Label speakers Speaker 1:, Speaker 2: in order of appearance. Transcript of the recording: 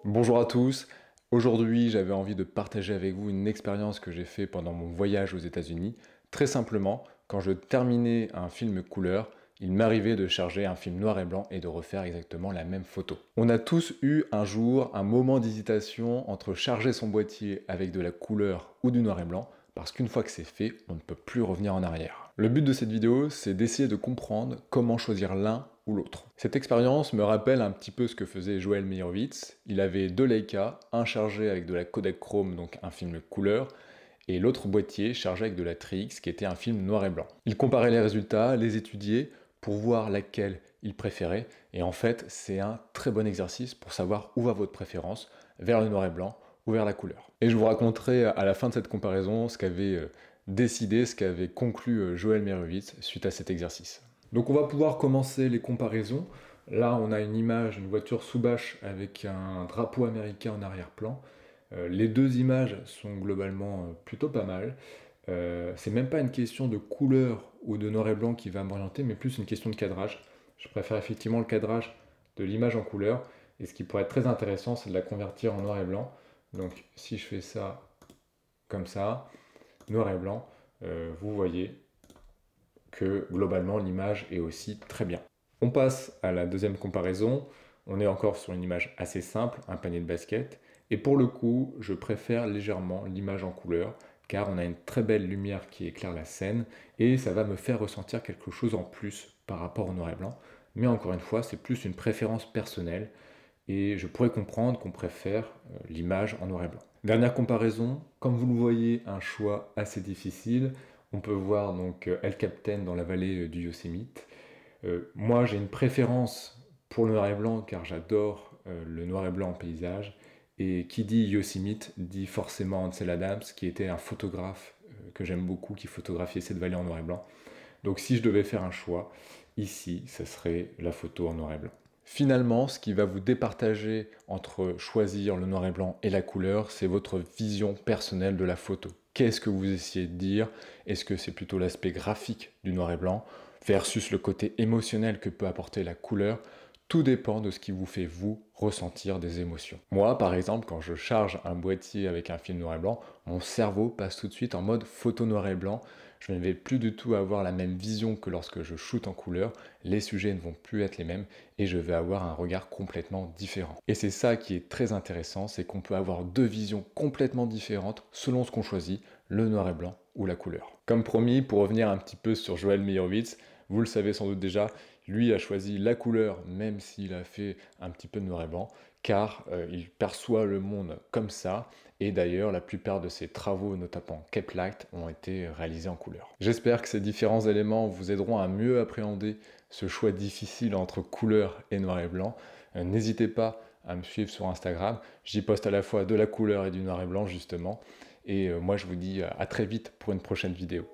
Speaker 1: Bonjour à tous, aujourd'hui j'avais envie de partager avec vous une expérience que j'ai fait pendant mon voyage aux États-Unis. Très simplement, quand je terminais un film couleur, il m'arrivait de charger un film noir et blanc et de refaire exactement la même photo. On a tous eu un jour un moment d'hésitation entre charger son boîtier avec de la couleur ou du noir et blanc, parce qu'une fois que c'est fait, on ne peut plus revenir en arrière. Le but de cette vidéo, c'est d'essayer de comprendre comment choisir l'un ou l'autre. Cette expérience me rappelle un petit peu ce que faisait Joel Meyerowitz. Il avait deux Leica, un chargé avec de la Kodachrome, donc un film couleur, et l'autre boîtier chargé avec de la Tri-X, qui était un film noir et blanc. Il comparait les résultats, les étudiait, pour voir laquelle il préférait, et en fait, c'est un très bon exercice pour savoir où va votre préférence, vers le noir et blanc ou vers la couleur. Et je vous raconterai à la fin de cette comparaison ce qu'avait décidé, ce qu'avait conclu Joel Meyerowitz suite à cet exercice. Donc on va pouvoir commencer les comparaisons. Là, on a une image, une voiture sous bâche avec un drapeau américain en arrière-plan. Les deux images sont globalement plutôt pas mal. C'est même pas une question de couleur ou de noir et blanc qui va m'orienter, mais plus une question de cadrage. Je préfère effectivement le cadrage de l'image en couleur. Et ce qui pourrait être très intéressant, c'est de la convertir en noir et blanc. Donc si je fais ça comme ça, noir et blanc, vous voyez que globalement l'image est aussi très bien. On passe à la deuxième comparaison. On est encore sur une image assez simple, un panier de basket. Et pour le coup, je préfère légèrement l'image en couleur, car on a une très belle lumière qui éclaire la scène, et ça va me faire ressentir quelque chose en plus par rapport au noir et blanc. Mais encore une fois, c'est plus une préférence personnelle, et je pourrais comprendre qu'on préfère l'image en noir et blanc. Dernière comparaison, comme vous le voyez, un choix assez difficile. On peut voir donc El Capitan dans la vallée du Yosemite. Moi, j'ai une préférence pour le noir et blanc car j'adore le noir et blanc en paysage. Et qui dit Yosemite dit forcément Ansel Adams, qui était un photographe que j'aime beaucoup, qui photographiait cette vallée en noir et blanc. Donc si je devais faire un choix, ici, ce serait la photo en noir et blanc. Finalement, ce qui va vous départager entre choisir le noir et blanc et la couleur, c'est votre vision personnelle de la photo. Qu'est-ce que vous essayez de dire? Est-ce que c'est plutôt l'aspect graphique du noir et blanc versus le côté émotionnel que peut apporter la couleur? Tout dépend de ce qui vous fait, vous, ressentir des émotions. Moi, par exemple, quand je charge un boîtier avec un film noir et blanc, mon cerveau passe tout de suite en mode photo noir et blanc. Je ne vais plus du tout avoir la même vision que lorsque je shoote en couleur. Les sujets ne vont plus être les mêmes et je vais avoir un regard complètement différent. Et c'est ça qui est très intéressant, c'est qu'on peut avoir deux visions complètement différentes selon ce qu'on choisit, le noir et blanc ou la couleur. Comme promis, pour revenir un petit peu sur Joel Meyerowitz, vous le savez sans doute déjà, lui a choisi la couleur, même s'il a fait un petit peu de noir et blanc, car il perçoit le monde comme ça, et d'ailleurs la plupart de ses travaux, notamment Cape Light, ont été réalisés en couleur. J'espère que ces différents éléments vous aideront à mieux appréhender ce choix difficile entre couleur et noir et blanc. N'hésitez pas à me suivre sur Instagram, j'y poste à la fois de la couleur et du noir et blanc justement, et moi je vous dis à très vite pour une prochaine vidéo.